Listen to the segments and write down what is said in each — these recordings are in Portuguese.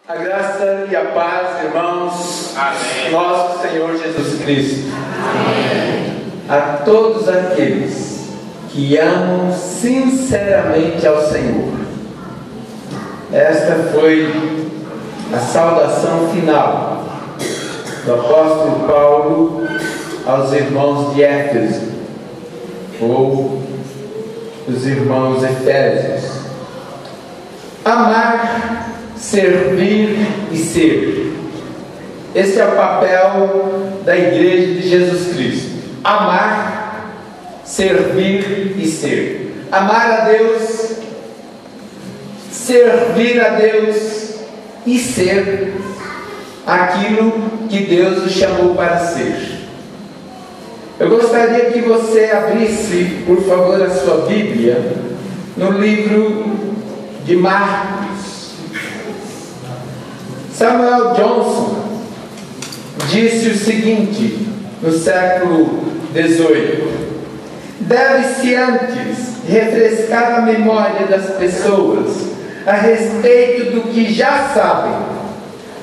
A graça e a paz, irmãos, Amém. Nosso Senhor Jesus Cristo. Amém. A todos aqueles que amam sinceramente ao Senhor. Esta foi a saudação final do apóstolo Paulo aos irmãos de Éfeso, ou os irmãos efésios. Amar, servir e ser. Esse é o papel da Igreja de Jesus Cristo. Amar, servir e ser. Amar a Deus, servir a Deus e ser aquilo que Deus o chamou para ser. Eu gostaria que você abrisse, por favor, a sua Bíblia no livro de Marcos. Samuel Johnson disse o seguinte no século XVIII: deve-se antes refrescar a memória das pessoas a respeito do que já sabem,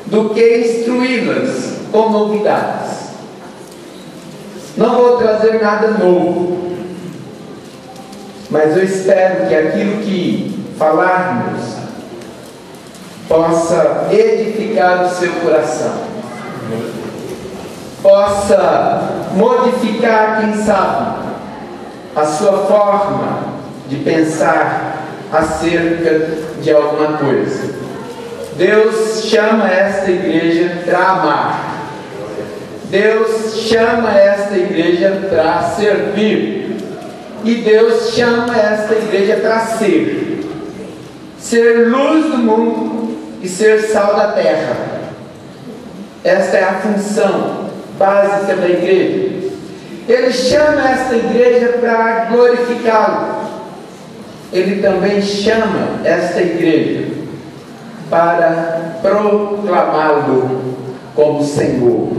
do que instruí-las com novidades. Não vou trazer nada novo, mas eu espero que aquilo que falarmos possa edificar o seu coração, possa modificar, quem sabe, a sua forma de pensar acerca de alguma coisa. Deus chama esta igreja para amar. Deus chama esta igreja para servir. E Deus chama esta igreja para ser. Ser luz do mundo e ser sal da terra. Esta é a função básica da igreja. Ele chama esta igreja para glorificá-lo. Ele também chama esta igreja para proclamá-lo como Senhor.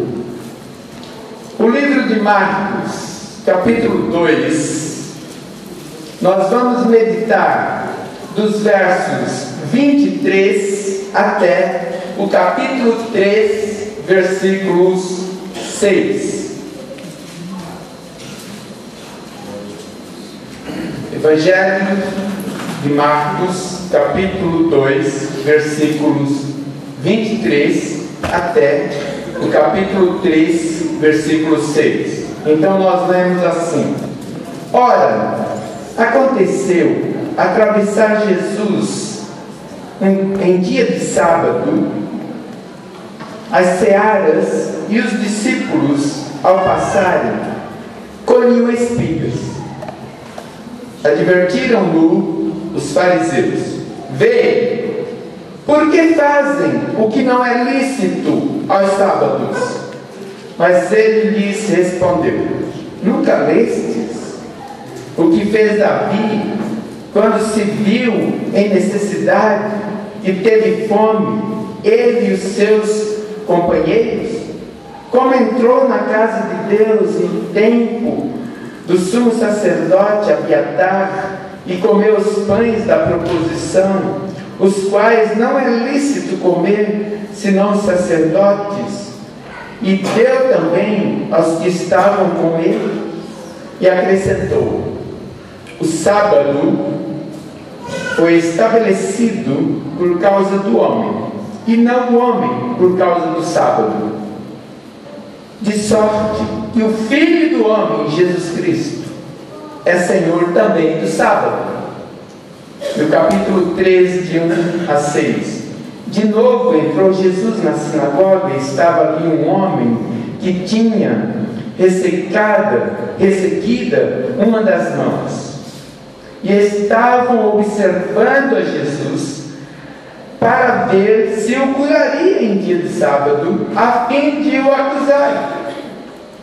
O livro de Marcos, capítulo 2, nós vamos meditar dos versos 23 até o capítulo 3, versículos 6. Evangelho de Marcos, capítulo 2, versículos 23 até o capítulo 3, versículo 6. Então nós lemos assim: ora, aconteceu atravessar Jesus em dia de sábado as searas, e os discípulos, ao passarem, colhiam espigas. Advertiram-no os fariseus: vê, por que fazem o que não é lícito aos sábados? Mas ele lhes respondeu: nunca lestes o que fez Davi quando se viu em necessidade e teve fome, ele e os seus companheiros? Como entrou na casa de Deus em tempo do sumo sacerdote Abiatar e comeu os pães da proposição, os quais não é lícito comer senão os sacerdotes, e deu também aos que estavam com ele? E acrescentou: o sábado foi estabelecido por causa do homem, e não o homem por causa do sábado. De sorte que o Filho do homem, Jesus Cristo, é Senhor também do sábado. No capítulo 13, de 1 a 6. De novo entrou Jesus na sinagoga, e estava ali um homem que tinha ressequida uma das mãos. E estavam observando a Jesus para ver se o curaria em dia de sábado, a fim de o acusar.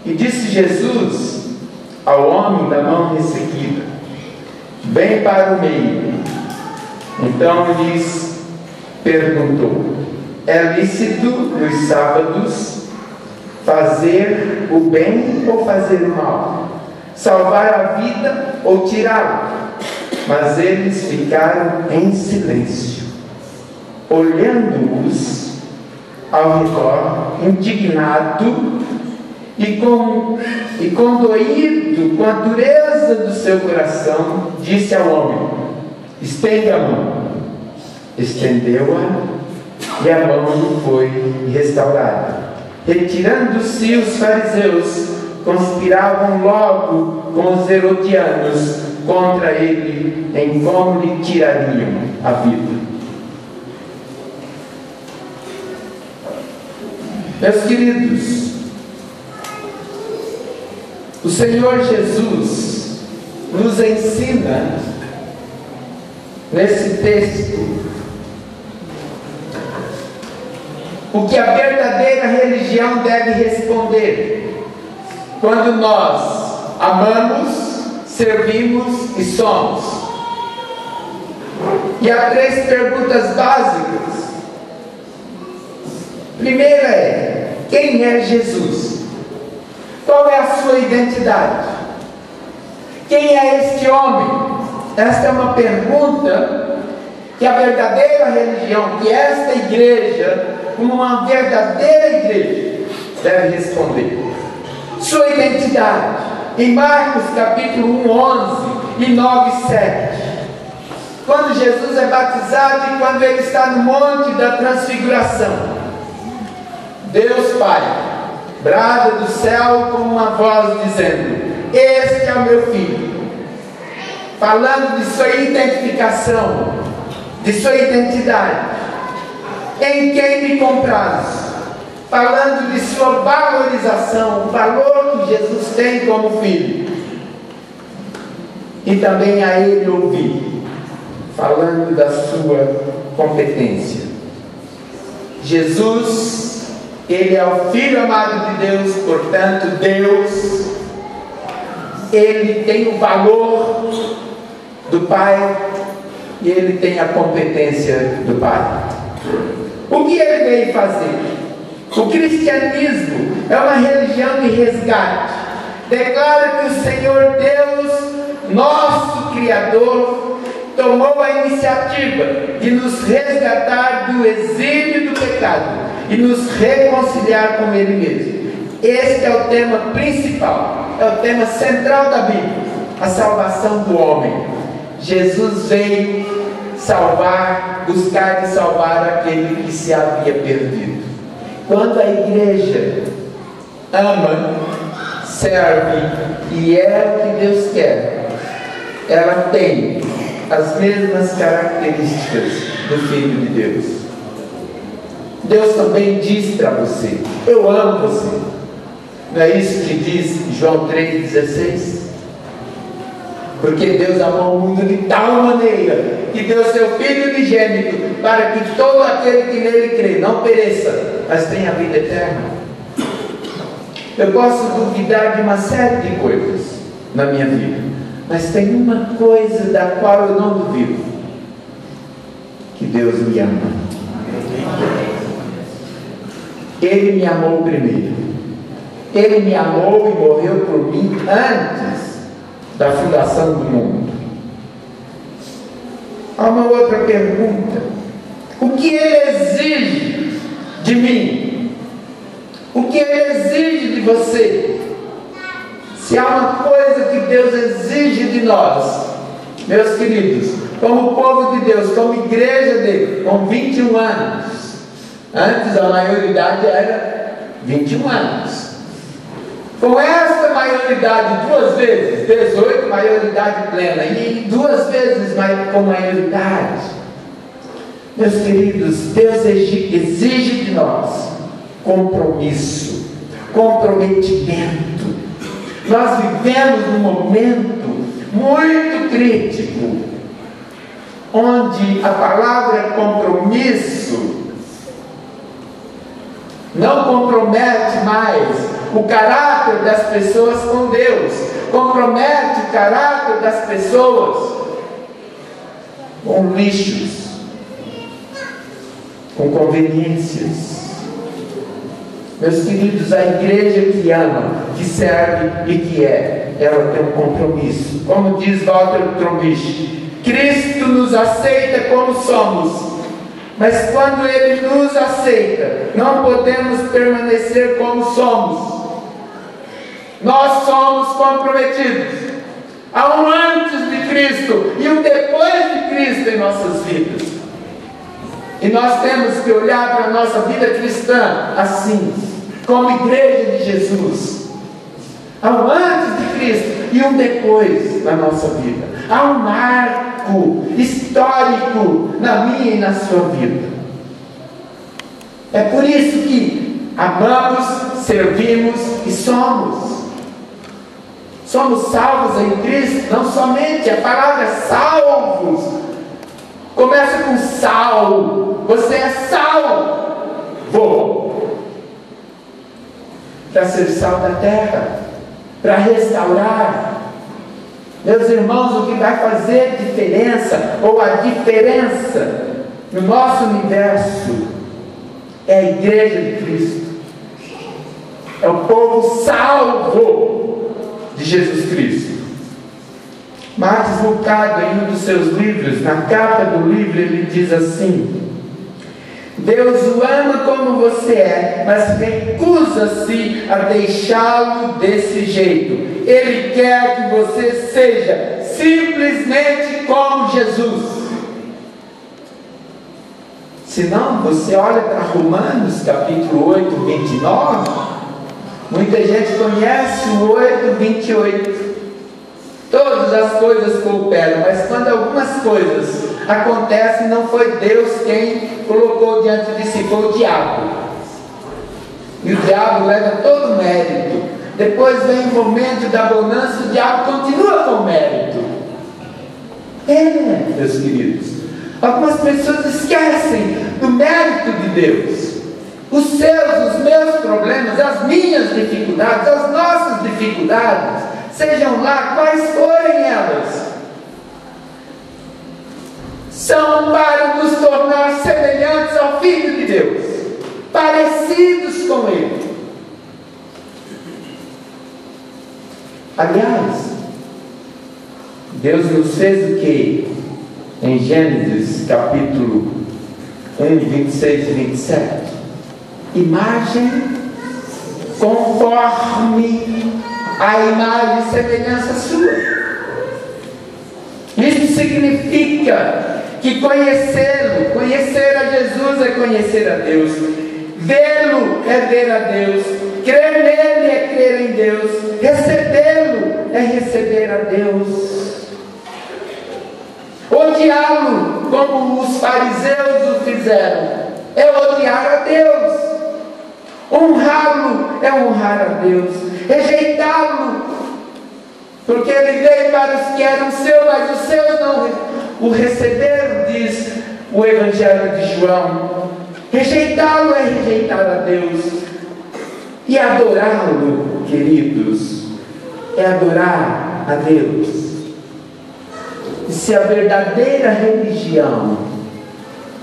E disse Jesus ao homem da mão ressequida: vem para o meio. Então lhes perguntou: é lícito nos sábados fazer o bem ou fazer o mal? Salvar a vida ou tirá-la? Mas eles ficaram em silêncio. Olhando-os, ao redor, indignado e condoído com a dureza do seu coração, disse ao homem: estende a mão. Estendeu-a e a mão foi restaurada. Retirando-se os fariseus, conspiravam logo com os herodianos contra ele em como lhe tirariam a vida. Meus queridos, o Senhor Jesus nos ensina nesse texto o que a verdadeira religião deve responder quando nós amamos, servimos e somos. E há 3 perguntas básicas. Primeira é: quem é Jesus? Qual é a sua identidade? Quem é este homem? Esta é uma pergunta que a verdadeira religião, que esta igreja, como uma verdadeira igreja, deve responder. Sua identidade, em Marcos capítulo 1, 11 e 9, 7. Quando Jesus é batizado e quando ele está no monte da transfiguração, Deus Pai brada do céu com uma voz dizendo: este é o meu filho. Falando de sua identificação, de sua identidade. Em quem me compraz? Falando de sua valorização, o valor que Jesus tem como filho. E também a ele ouvir, falando da sua competência. Jesus, ele é o Filho amado de Deus, portanto Deus, ele tem o valor do Pai e ele tem a competência do Pai. O que ele veio fazer? O cristianismo é uma religião de resgate. Declara que o Senhor Deus, nosso Criador, tomou a iniciativa de nos resgatar do exílio do pecado e nos reconciliar com Ele mesmo. Este é o tema principal, é o tema central da Bíblia: a salvação do homem. Jesus veio salvar, buscar e salvar aquele que se havia perdido. Quando a igreja ama, serve e é o que Deus quer, ela tem as mesmas características do Filho de Deus. Deus também diz para você: eu amo você. Não é isso que diz João 3,16? Porque Deus amou o mundo de tal maneira que deu seu Filho unigênito, para que todo aquele que nele crê não pereça, mas tenha a vida eterna. Eu posso duvidar de uma série de coisas na minha vida, mas tem uma coisa da qual eu não duvido: que Deus me ama. Ele me amou primeiro. Ele me amou e morreu por mim antes da fundação do mundo. Há uma outra pergunta: o que Ele exige de mim? O que Ele exige de você? Se há uma coisa que Deus exige de nós, meus queridos, como povo de Deus, como igreja dele, com 21 anos, antes a maioridade era 21 anos. Com essa maioridade, 2 vezes, 18, maioridade plena, e 2 vezes com maioridade, meus queridos, Deus exige de nós compromisso, comprometimento. Nós vivemos num momento muito crítico, onde a palavra compromisso não compromete mais o caráter das pessoas com Deus, compromete o caráter das pessoas com lixos, com conveniências. Meus queridos, a igreja que ama, que serve e que ela tem um compromisso. Como diz Walter Trombisch, Cristo nos aceita como somos, Mas quando Ele nos aceita, não podemos permanecer como somos. Nós somos comprometidos. Há um antes de Cristo e um depois de Cristo em nossas vidas. E nós temos que olhar para a nossa vida cristã assim, como igreja de Jesus. Há um antes de Cristo e um depois na nossa vida. Há um marco histórico na minha e na sua vida. É por isso que amamos, servimos e somos. Somos salvos em Cristo, não somente a palavra salvos. Começa com sal. Você é salvo para ser sal da terra, para restaurar. Meus irmãos, o que vai fazer diferença, ou a diferença no nosso universo, é a igreja de Cristo. É o povo salvo de Jesus Cristo. Marcos Lucado, em um dos seus livros, na capa do livro, ele diz assim: Deus o ama como você é, mas recusa-se a deixá-lo desse jeito. Ele quer que você seja simplesmente como Jesus. Se não, você olha para Romanos capítulo 8, 29, muita gente conhece o 8, 28. Todas as coisas cooperam, mas quando algumas coisas acontecem, não foi Deus quem colocou diante de si, foi o diabo. E o diabo leva todo o mérito. Depois vem o momento da bonança, o diabo continua com o mérito. Meus queridos, algumas pessoas esquecem do mérito de Deus. Os seus, os meus problemas, as minhas dificuldades, as nossas dificuldades, sejam lá quais forem elas, são para nos tornar semelhantes ao Filho de Deus, parecidos com Ele. Aliás, Deus nos fez o que? Em Gênesis capítulo 1, 26 e 27. Imagem conforme a imagem e semelhança sua. Isso significa que conhecê-lo, conhecer a Jesus é conhecer a Deus, vê-lo é ver a Deus, crer nele é crer em Deus, recebê-lo é receber a Deus. Odiá-lo, como os fariseus o fizeram, é odiar a Deus. Honrá-lo é honrar a Deus. Rejeitá-lo, porque ele veio para os que eram seus, mas os seus não o receberam, diz o Evangelho de João. Rejeitá-lo é rejeitar a Deus. E adorá-lo, queridos, é adorar a Deus. E se a verdadeira religião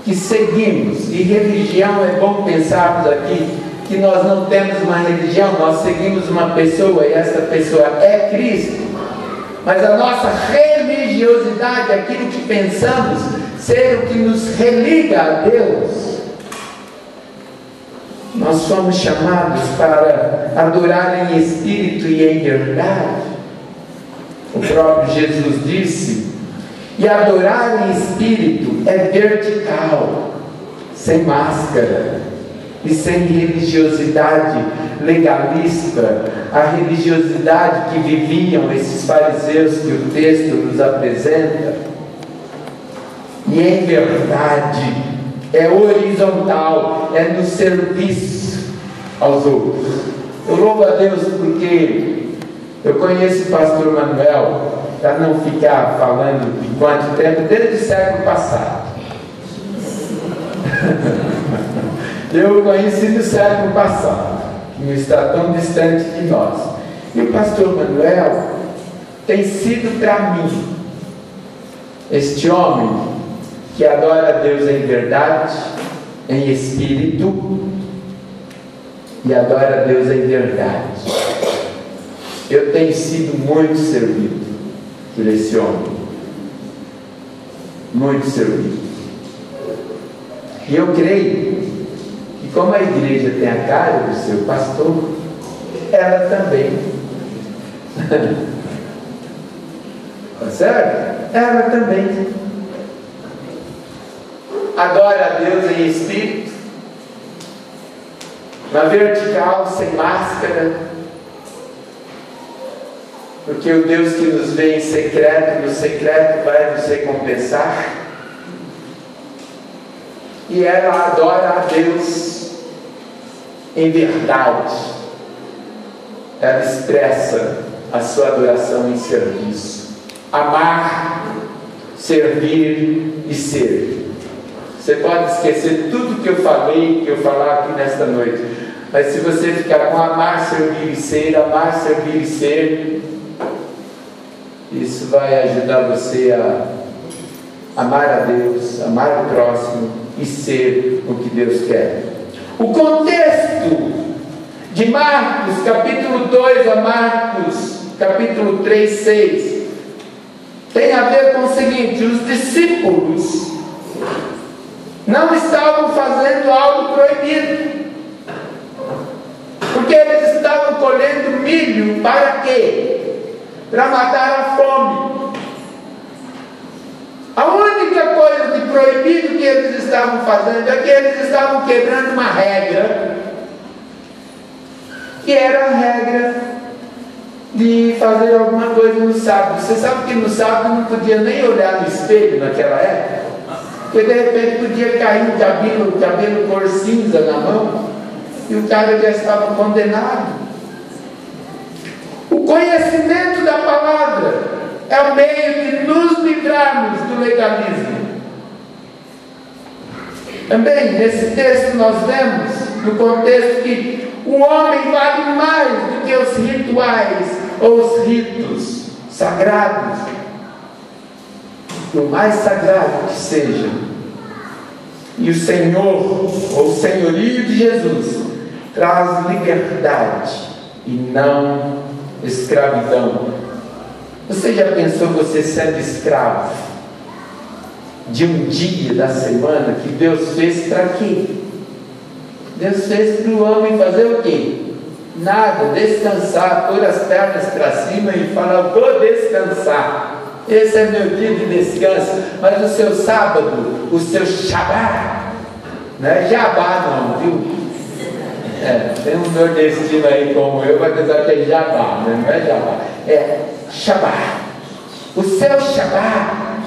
que seguimos, e religião é bom pensarmos aqui, que nós não temos uma religião, nós seguimos uma pessoa e essa pessoa é Cristo, mas a nossa religiosidade, aquilo que pensamos ser o que nos religa a Deus, nós somos chamados para adorar em espírito e em verdade. O próprio Jesus disse, e adorar em espírito é vertical, sem máscara e sem religiosidade legalista, a religiosidade que viviam esses fariseus que o texto nos apresenta. E em verdade é horizontal, é no serviço aos outros. Eu louvo a Deus porque eu conheço o pastor Manuel, para não ficar falando de quanto tempo, desde o século passado. Eu o conheci no século passado, que não está tão distante de nós. E o pastor Manuel tem sido para mim este homem que adora a Deus em verdade, em espírito, e adora a Deus em verdade. Eu tenho sido muito servido por esse homem, muito servido. E eu creio que como a igreja tem a cara do seu pastor, ela também. Tá certo? Ela também adora a Deus em espírito, na vertical, sem máscara, porque o Deus que nos vê em secreto, no secreto vai nos recompensar. E ela adora a Deus em verdade. Ela expressa a sua adoração em serviço. Amar, servir e ser. Você pode esquecer tudo que eu falei, que eu falar aqui nesta noite, mas se você ficar com amar, servir e ser, isso vai ajudar você a amar a Deus, amar o próximo e ser o que Deus quer. O contexto de Marcos capítulo 2 a Marcos capítulo 3, 6 tem a ver com o seguinte: os discípulos não estavam fazendo algo proibido, porque eles estavam colhendo milho para quê? Para matar a fome. A única coisa de proibido que eles estavam fazendo é que eles estavam quebrando uma regra, que era a regra de fazer alguma coisa no sábado. Você sabe que no sábado não podia nem olhar no espelho naquela época, porque de repente podia cair um cabelo cor cinza na mão e o cara já estava condenado. O conhecimento da palavra é o meio de nos livrarmos do legalismo. Também nesse texto nós vemos no contexto que o homem vale mais do que os rituais ou os ritos sagrados, por mais sagrado que seja. E o Senhor, ou o senhorio de Jesus, traz liberdade e não escravidão. Você já pensou você sendo escravo de um dia da semana que Deus fez para quê? Deus fez para o homem fazer o quê? Nada, descansar, pôr as pernas para cima e falar: vou descansar. Esse é meu dia de descanso. Mas o seu sábado, o seu Shabá, não é Jabá não, viu? Tem um nordestino aí como eu, vai pensar que é Jabá, né? Não é Jabá, é Shabá. O seu Shabá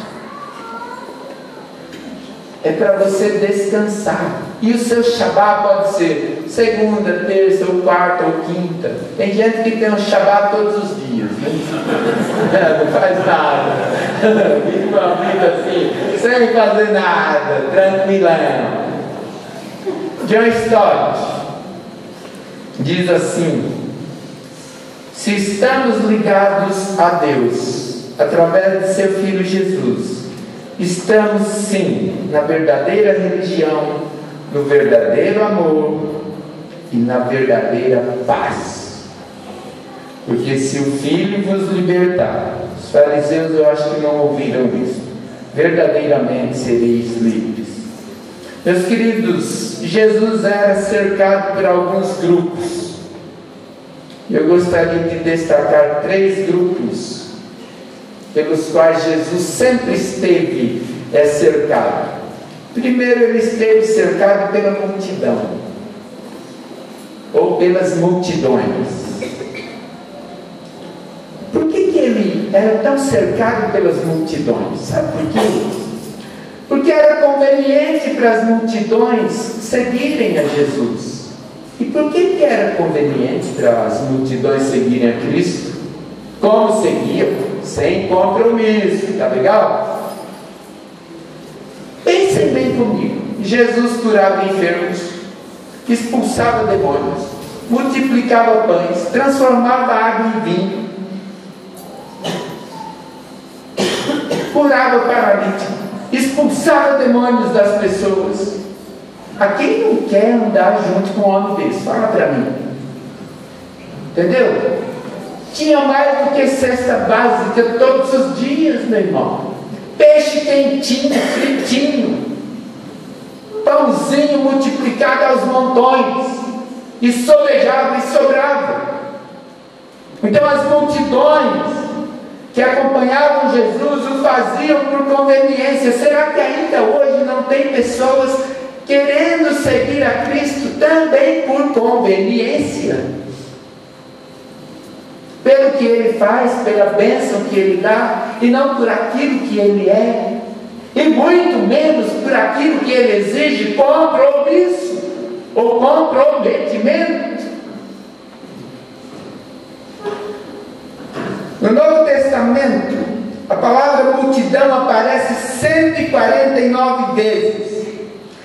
é para você descansar. E o seu Shabá pode ser segunda, terça, ou quarta, ou quinta. Tem gente que tem um Shabá todos os dias, né? Não faz nada, vive uma vida assim, sem fazer nada, tranquilão. John Stott diz assim: se estamos ligados a Deus através de seu Filho Jesus, estamos sim na verdadeira religião, no verdadeiro amor e na verdadeira paz. Porque se o Filho vos libertar, os fariseus eu acho que não ouviram isso, verdadeiramente sereis livres. Meus queridos, Jesus era cercado por alguns grupos. Eu gostaria de destacar 3 grupos pelos quais Jesus sempre esteve cercado. Primeiro, ele esteve cercado pela multidão, ou pelas multidões. Por que ele era tão cercado pelas multidões? Sabe por quê? Porque era conveniente para as multidões seguirem a Jesus. E por que era conveniente para as multidões seguirem a Cristo? Como seguiam? Sem compromisso, tá legal? Pensem bem comigo. Jesus curava enfermos, expulsava demônios, multiplicava pães, transformava água em vinho, curava paralítico, expulsava demônios das pessoas. A quem não quer andar junto com um homem desse? Fala para mim. Entendeu? Tinha mais do que cesta básica todos os dias, meu irmão. Peixe quentinho, fritinho, pão pãozinho multiplicado aos montões, e sobejava e sobrava. Então as multidões que acompanhavam Jesus o faziam por conveniência. Será que ainda hoje não tem pessoas querendo seguir a Cristo também por conveniência? Pelo que Ele faz, pela bênção que Ele dá, e não por aquilo que Ele é, e muito menos por aquilo que Ele exige, compromisso ou comprometimento. No Novo Testamento, a palavra multidão aparece 149 vezes,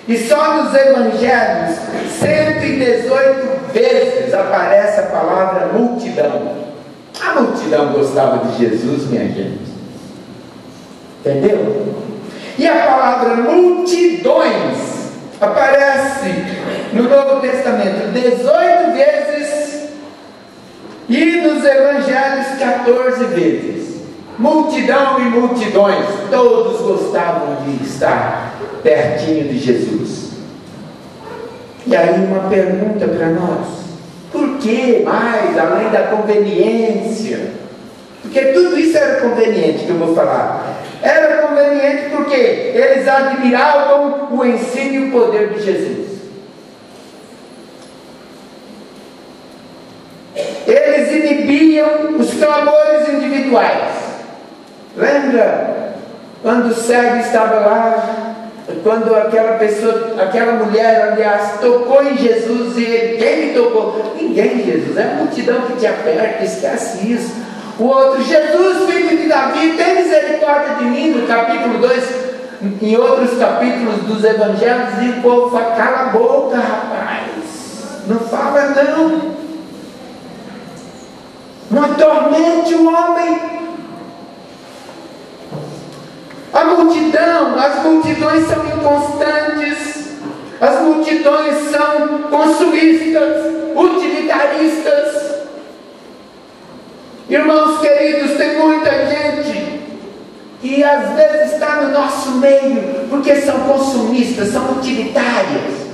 e só nos Evangelhos 118 vezes aparece a palavra multidão. A multidão gostava de Jesus, minha gente. Entendeu? E a palavra multidões aparece no Novo Testamento 18 vezes e nos Evangelhos 14 vezes. Multidão e multidões, todos gostavam de estar pertinho de Jesus. E aí uma pergunta para nós: por que mais, além da conveniência? Porque tudo isso era conveniente que eu vou falar. Era conveniente porque eles admiravam o ensino e o poder de Jesus. Eles inibiam os clamores individuais. Lembra quando o cego estava lá? Quando aquela pessoa, aquela mulher, aliás, tocou em Jesus e ele, quem me tocou? Ninguém, Jesus, é a multidão que te aperta, esquece isso. O outro, Jesus, filho de Davi, tem misericórdia de mim, no capítulo 2, em outros capítulos dos Evangelhos, e o povo fala: cala a boca, rapaz, não fala não, não atormente o homem. A multidão, as multidões são inconstantes, as multidões são consumistas, utilitaristas. Irmãos queridos, tem muita gente que às vezes está no nosso meio porque são consumistas, são utilitárias.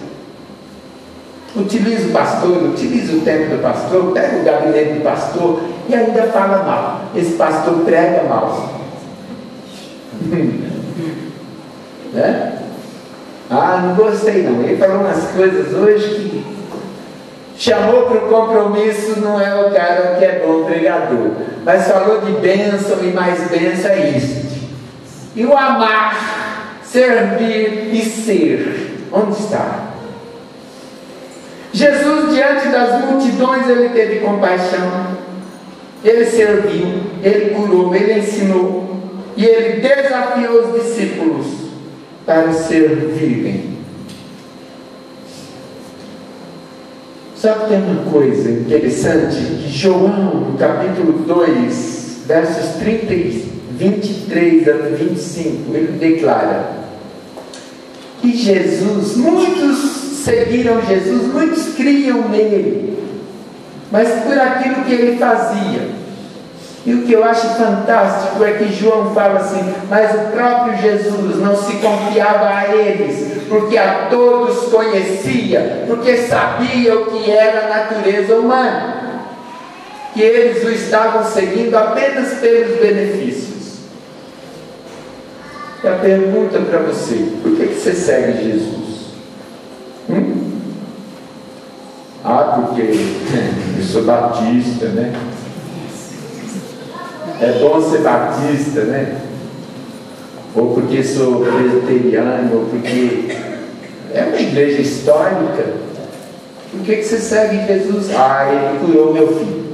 Utiliza o pastor, utiliza o tempo do pastor, pega o gabinete do pastor e ainda fala mal. Esse pastor prega mal. Né? Ah, não gostei não. Ele falou umas coisas hoje que chamou para o compromisso, não é o cara que é bom pregador, mas falou de bênção e mais bênção é isso. E o amar, servir e ser, onde está? Jesus, diante das multidões, ele teve compaixão, ele serviu, ele curou, ele ensinou, e ele desafiou os discípulos para servirem. Só que tem uma coisa interessante, que João, no capítulo 2, versos 23 a 25, ele declara que Jesus, muitos seguiram Jesus, muitos criam nele, mas por aquilo que ele fazia. E o que eu acho fantástico é que João fala assim: mas o próprio Jesus não se confiava a eles, porque a todos conhecia, porque sabia o que era a natureza humana, que eles o estavam seguindo apenas pelos benefícios. E a pergunta para você: por que você segue Jesus? Ah, porque eu sou batista, né? É bom ser batista, né? Ou porque sou presbiteriano, ou porque é uma igreja histórica. Por que você segue Jesus? Ah, ele curou meu filho.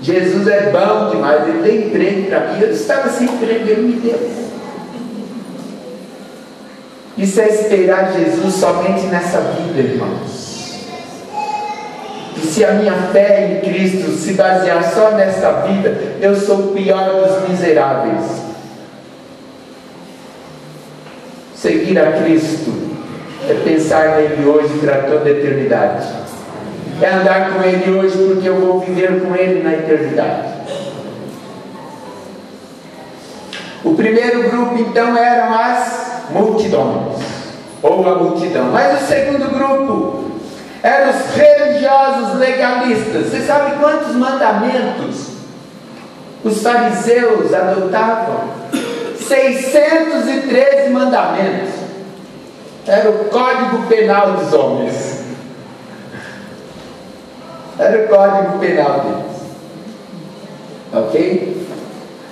Jesus é bom demais, ele deu emprego para mim. Eu estava sem emprego, ele me deu. Isso é esperar Jesus somente nessa vida, irmãos. E se a minha fé em Cristo se basear só nesta vida, eu sou o pior dos miseráveis. Seguir a Cristo é pensar nele hoje para toda a eternidade. É andar com ele hoje porque eu vou viver com ele na eternidade. O primeiro grupo então eram as multidões. ou a multidão. Mas o segundo grupo eram os religiosos legalistas. Você sabe quantos mandamentos os fariseus adotavam? 613 mandamentos. Era o código penal dos homens. Era o código penal deles. Ok?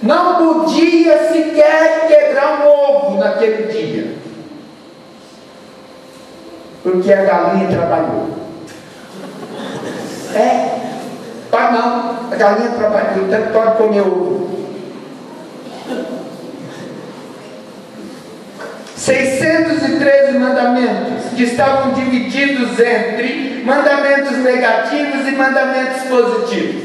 Não podia sequer quebrar um ovo naquele dia, porque a galinha trabalhou. Não, a galinha trabalhou, então pode comer ovo. 613 mandamentos que estavam divididos entre mandamentos negativos e mandamentos positivos.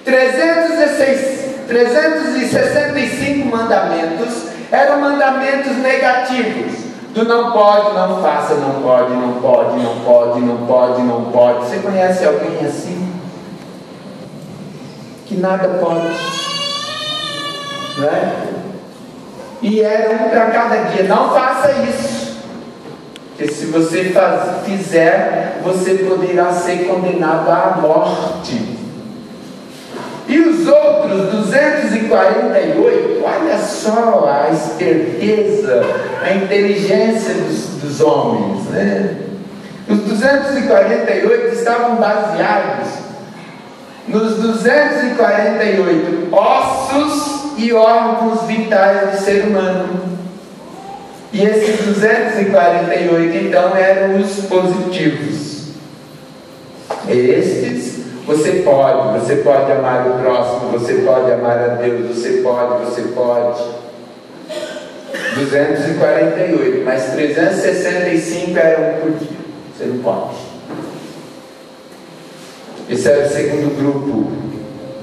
365 mandamentos eram mandamentos negativos. Do não pode, não faça, não pode, não pode, não pode, não pode, não pode. Você conhece alguém assim? Que nada pode, não é? E era um para cada dia. Não faça isso, porque se você fizer, você poderá ser condenado à morte. E os outros 248, olha só a esperteza, a inteligência dos homens, né? Os 248 estavam baseados nos 248 ossos e órgãos vitais do ser humano. E esses 248 então eram os positivos. Estes você pode amar o próximo, você pode amar a Deus, você pode. 248, mas 365 eram por dia. Você não pode. Esse era o segundo grupo.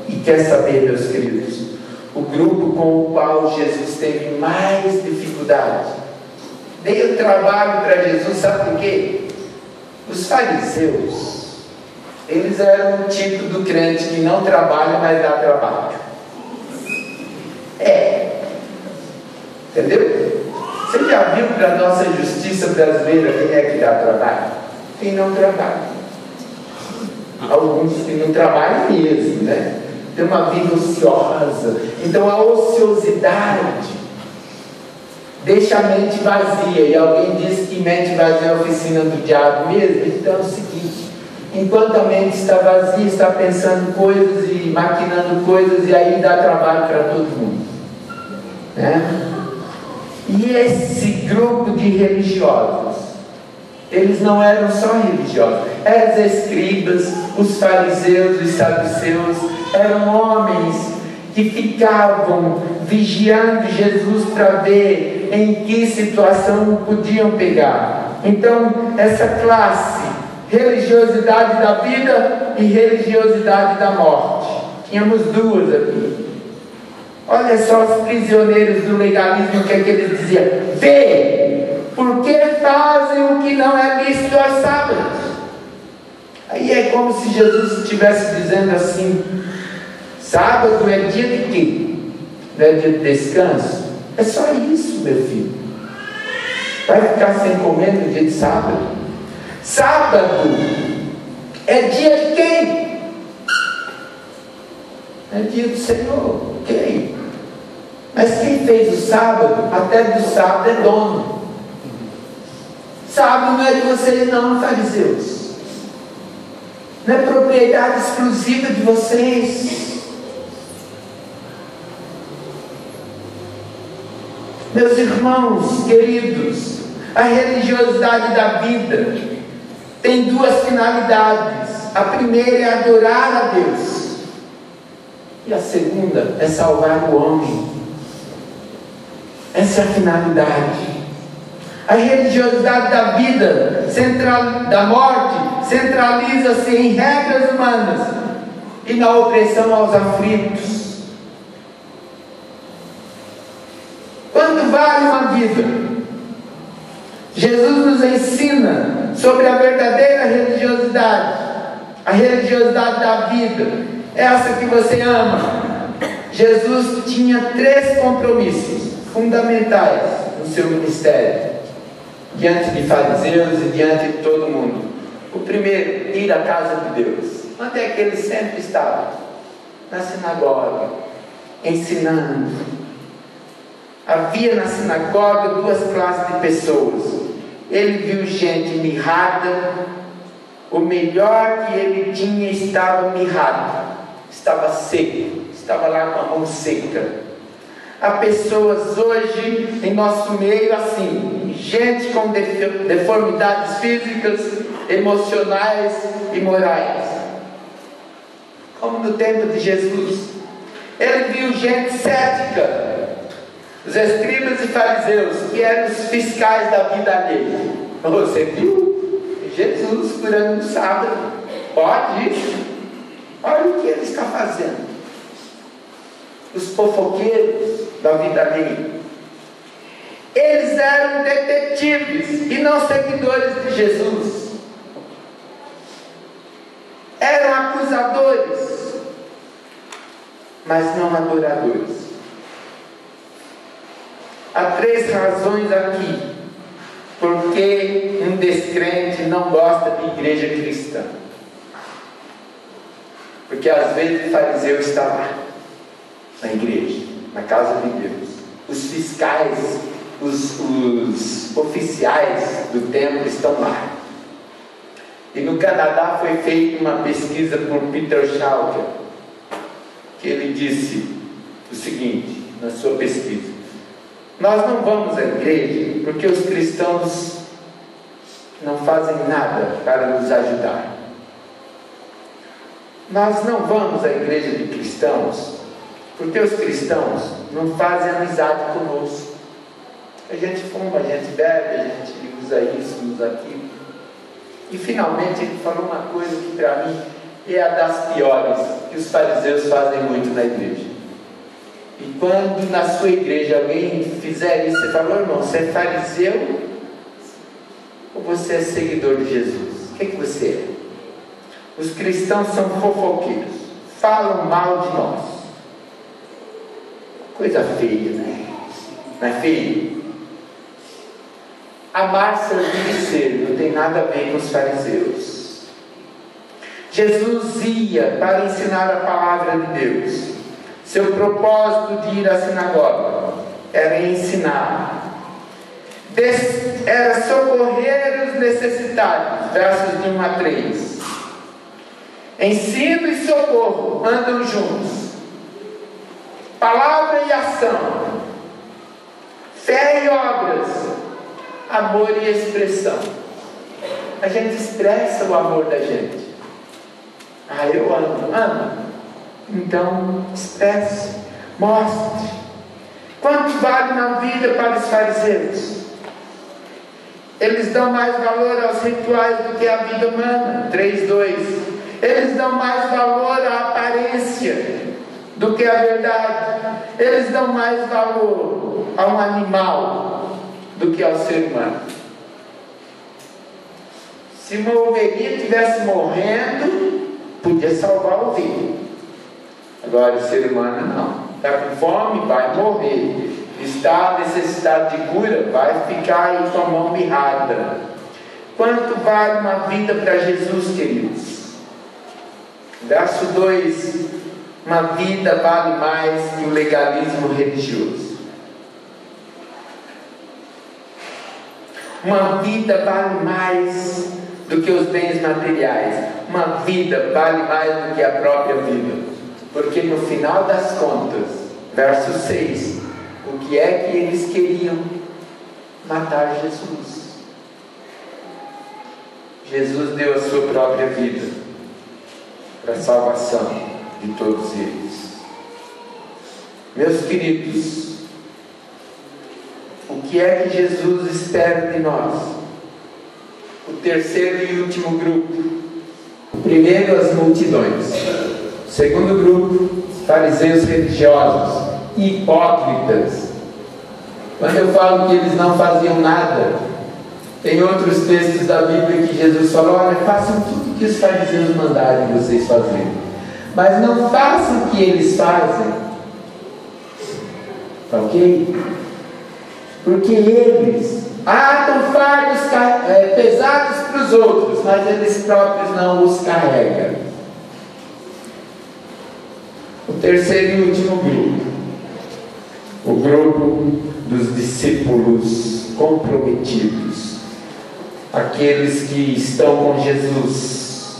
E quer saber, meus queridos, o grupo com o qual Jesus teve mais dificuldade, deu trabalho para Jesus, sabe por quê? Os fariseus, eles eram o tipo do crente que não trabalha, mas dá trabalho. Entendeu? Você já viu para a nossa justiça brasileira quem é que dá trabalho? Quem não trabalha. Alguns que não trabalham mesmo, né? Tem uma vida ociosa. Então a ociosidade deixa a mente vazia. E alguém diz que mente vazia é a oficina do diabo mesmo. Então é o seguinte: enquanto a mente está vazia, está pensando coisas e maquinando coisas, e aí dá trabalho para todo mundo, né? E esse grupo de religiosos, eles não eram só religiosos, eram os escribas, os fariseus, os saduceus, eram homens que ficavam vigiando Jesus para ver em que situação podiam pegar. Então, essa classe, religiosidade da vida e religiosidade da morte, tínhamos duas aqui. Olha só os prisioneiros do legalismo, o que é que eles diziam? Vê, porque fazem o que não é lícito aos sábados. Aí é como se Jesus estivesse dizendo assim: sábado é dia de quê? Não é dia de descanso? É só isso, meu filho. Vai ficar sem comer no dia de sábado? Sábado é dia de quem? É dia do Senhor, ok? Mas quem fez o sábado, até do sábado é dono. Sábado não é de vocês não, fariseus. Não é propriedade exclusiva de vocês. Meus irmãos queridos, a religiosidade da vida tem duas finalidades. A primeira é adorar a Deus, e a segunda é salvar o homem. Essa é a finalidade. A religiosidade da vida, da morte, centraliza-se em regras humanas e na opressão aos aflitos. Quanto vale uma vida? Jesus nos ensina sobre a verdadeira religiosidade, a religiosidade da vida, essa que você ama. Jesus tinha 3 compromissos fundamentais no seu ministério. diante de fariseus e diante de todo mundo. O primeiro, ir à casa de Deus. Onde é que ele sempre estava? Na sinagoga, ensinando. Havia na sinagoga duas classes de pessoas. Ele viu gente mirrada. O melhor que ele tinha estava mirrado, estava seco, estava lá com a mão seca. Há pessoas hoje em nosso meio assim, gente com deformidades físicas, emocionais e morais, como no tempo de Jesus. Ele viu gente cética, os escribas e fariseus, que eram os fiscais da vida alheia. Você viu Jesus curando no sábado? Pode ir. Olha o que ele está fazendo. Os fofoqueiros da vida alheia. Eles eram detetives e não seguidores de Jesus. Eram acusadores, mas não adoradores. Há 3 razões aqui porque um descrente não gosta de igreja cristã. Porque às vezes o fariseu está lá na igreja, na casa de Deus. Os fiscais, os oficiais do templo estão lá. E no Canadá foi feita uma pesquisa por Peter Schalker, que ele disse o seguinte na sua pesquisa: nós não vamos à igreja porque os cristãos não fazem nada para nos ajudar. Nós não vamos à igreja de cristãos porque os cristãos não fazem amizade conosco. A gente fuma, a gente bebe, a gente usa isso, usa aquilo. E finalmente ele falou uma coisa que para mim é a das piores, que os fariseus fazem muito na igreja. E quando na sua igreja alguém fizer isso, você fala: irmão, você é fariseu ou você é seguidor de Jesus? O que você é? Os cristãos são fofoqueiros, falam mal de nós. Coisa feia, né? Não é feio? Amar, servir e ser não tem nada a ver com os fariseus. Jesus ia para ensinar a palavra de Deus. Seu propósito de ir à sinagoga era ensinar, era socorrer os necessitados, versos de 1 a 3. Ensino e socorro andam juntos, palavra e ação, fé e obras, amor e expressão. A gente expressa o amor da gente. Eu amo. Então, expresse, mostre. Quanto vale na vida para os fariseus? Eles dão mais valor aos rituais do que à vida humana. 3:2. Eles dão mais valor à aparência do que à verdade. Eles dão mais valor a um animal do que ao ser humano. Se uma ovelhinha estivesse morrendo, podia salvar a ovelha. Agora o ser humano não. Está com fome, vai morrer. Está necessitado de cura, vai ficar aí com a mão mirrada. Quanto vale uma vida para Jesus, queridos? Verso 2: uma vida vale mais que o legalismo religioso. Uma vida vale mais do que os bens materiais. Uma vida vale mais do que a própria vida. Porque no final das contas, verso 6, o que é que eles queriam? Matar Jesus. Jesus deu a sua própria vida para a salvação de todos eles. Meus queridos, o que é que Jesus espera de nós? O terceiro e último grupo. O primeiro, as multidões. O segundo grupo, fariseus religiosos, hipócritas. Quando eu falo que eles não faziam nada, tem outros textos da Bíblia que Jesus falou: olha, façam tudo o que os fariseus mandarem vocês fazerem, mas não façam o que eles fazem. Ok? Porque eles atam fardos pesados para os outros, mas eles próprios não os carregam. O terceiro e último grupo, o grupo dos discípulos comprometidos, aqueles que estão com Jesus.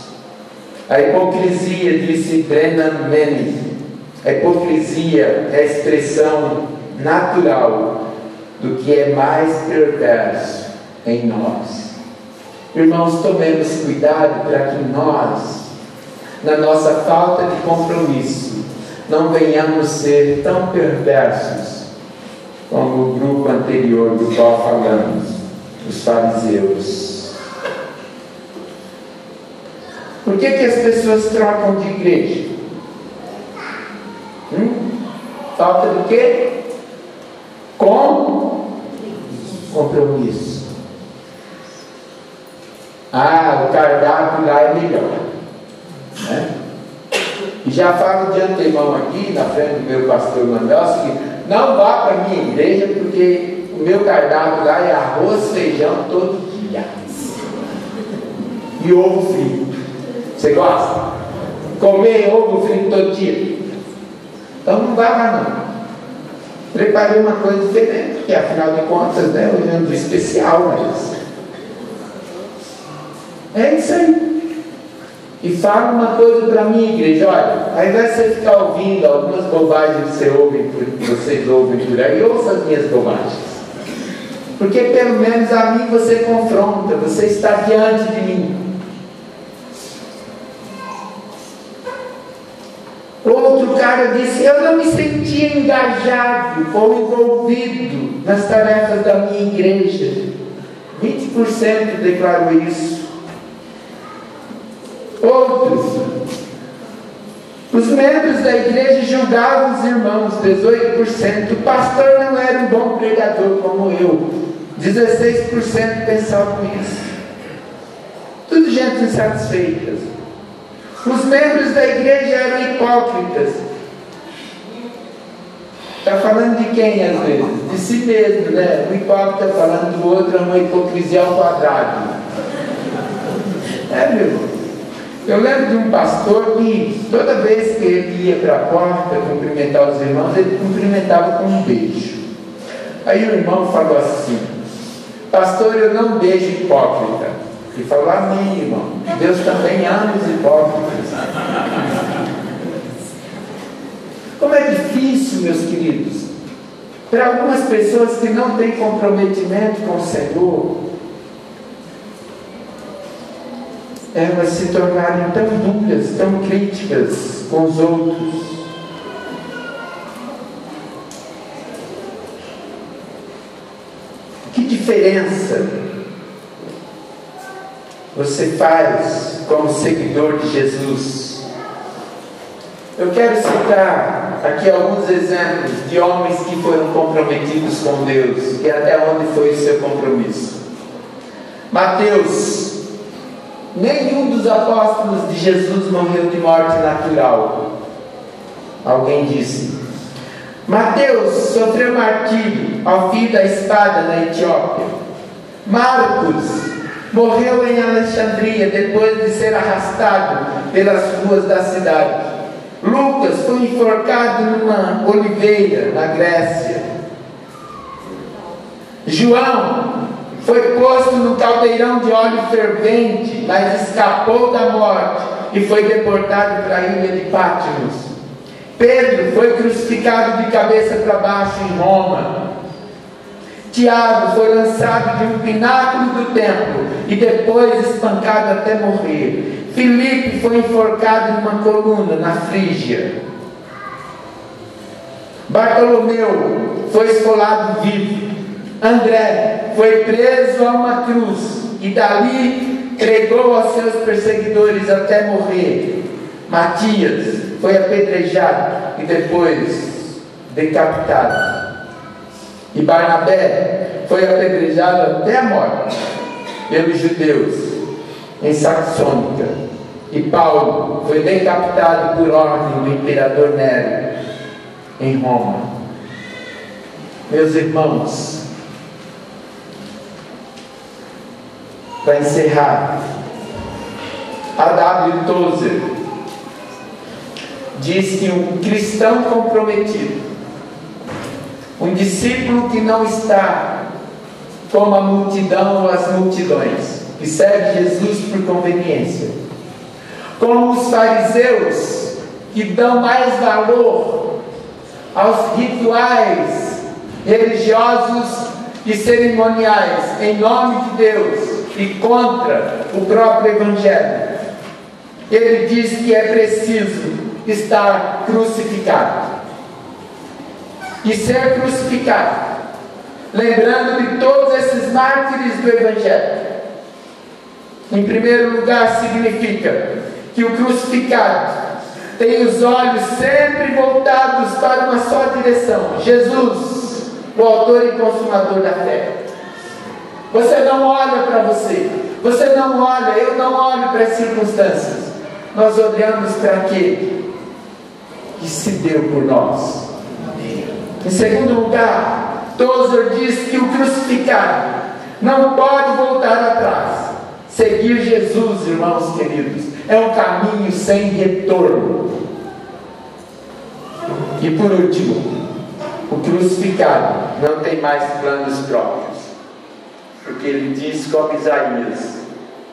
A hipocrisia, disse Brennan Manning, a hipocrisia é a expressão natural do que é mais perverso em nós. Irmãos, tomemos cuidado para que nós, na nossa falta de compromisso, não venhamos ser tão perversos como o grupo anterior do qual falamos, os fariseus. Por que as pessoas trocam de igreja? Falta do quê? Compromisso. O cardápio lá é melhor, né? E já falo de antemão aqui, na frente do meu pastor Manuel, que não vá para a minha igreja, porque o meu cardápio lá é arroz, feijão todo dia. E ovo frito. Você gosta? Comer ovo frito todo dia? Então não vá lá não. Preparei uma coisa diferente, porque afinal de contas, né, hoje é um dia especial, mas é isso aí. E fala uma coisa para mim, igreja, olha, ao invés de você ficar ouvindo algumas bobagens que vocês ouvem por aí, ouça as minhas bobagens. Porque pelo menos a mim você confronta, você está diante de mim. Outro cara disse, eu não me sentia engajado ou envolvido nas tarefas da minha igreja. 20% declarou isso. Outros, os membros da igreja julgavam os irmãos, 18%. O pastor não era um bom pregador como eu, 16% pensavam isso. Tudo gente insatisfeita. Os membros da igreja eram hipócritas. Está falando de quem às vezes? De si mesmo, né? O hipócrita falando do outro é uma hipocrisia ao quadrado. Meu irmão. Eu lembro de um pastor que toda vez que ele ia para a porta cumprimentar os irmãos, ele cumprimentava com um beijo. Aí o irmão falou assim, pastor, eu não beijo hipócrita. Ele falou, amém, irmão. Deus também ama os hipócritas. Como é difícil, meus queridos, para algumas pessoas que não têm comprometimento com o Senhor, elas se tornarem tão duras, tão críticas com os outros. Que diferença você faz como seguidor de Jesus? Eu quero citar aqui alguns exemplos de homens que foram comprometidos com Deus, e até onde foi o seu compromisso. Mateus, nenhum dos apóstolos de Jesus morreu de morte natural. Alguém disse. Mateus sofreu martírio ao fio da espada na Etiópia. Marcos morreu em Alexandria depois de ser arrastado pelas ruas da cidade. Lucas foi enforcado numa oliveira na Grécia. João foi posto no caldeirão de óleo fervente, mas escapou da morte e foi deportado para a ilha de Patmos. Pedro foi crucificado de cabeça para baixo em Roma. Tiago foi lançado de um pináculo do templo e depois espancado até morrer. Filipe foi enforcado numa coluna na Frígia. Bartolomeu foi esfolado vivo. André foi preso a uma cruz e dali pregou aos seus perseguidores até morrer. Matias foi apedrejado e depois decapitado. E Barnabé foi apedrejado até a morte pelos judeus em Saxônica. E Paulo foi decapitado por ordem do imperador Nero em Roma. Meus irmãos, Para encerrar, a W. Tozer diz que um cristão comprometido, um discípulo que não está como a multidão ou as multidões, que segue Jesus por conveniência, como os fariseus que dão mais valor aos rituais religiosos e cerimoniais em nome de Deus e contra o próprio Evangelho. Ele diz que é preciso estar crucificado e ser crucificado, lembrando de todos esses mártires do Evangelho. Em primeiro lugar, significa que o crucificado tem os olhos sempre voltados para uma só direção: Jesus, o autor e consumador da fé. Você não olha para você, você não olha, eu não olho para as circunstâncias, nós olhamos para aquele que se deu por nós. Em segundo lugar, Tozer diz que o crucificado não pode voltar atrás. Seguir Jesus, irmãos queridos, é um caminho sem retorno. E por último, o crucificado não tem mais planos próprios, porque ele diz como Isaías: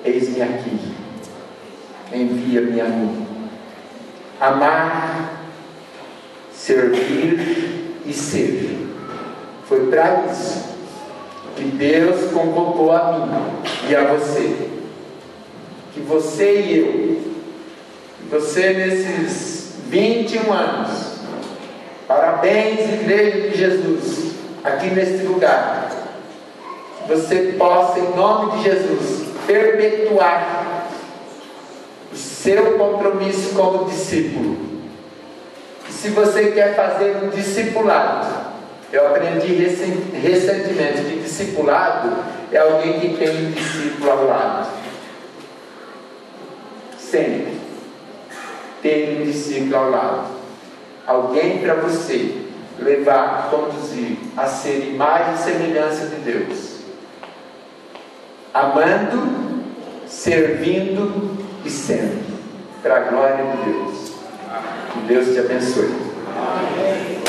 eis-me aqui, envia-me a mim. Amar, servir e ser. Foi para isso que Deus convocou a mim e a você. Que você e eu, você nesses 21 anos, parabéns, Igreja de Jesus, aqui neste lugar, que você possa, em nome de Jesus, perpetuar o seu compromisso como discípulo. E se você quer fazer um discipulado, eu aprendi recentemente que discipulado é alguém que tem um discípulo ao lado. Sempre ter um discípulo ao lado, alguém para você levar, conduzir a ser imagem e semelhança de Deus, amando, servindo e sendo, para a glória de Deus. Que Deus te abençoe. Amém.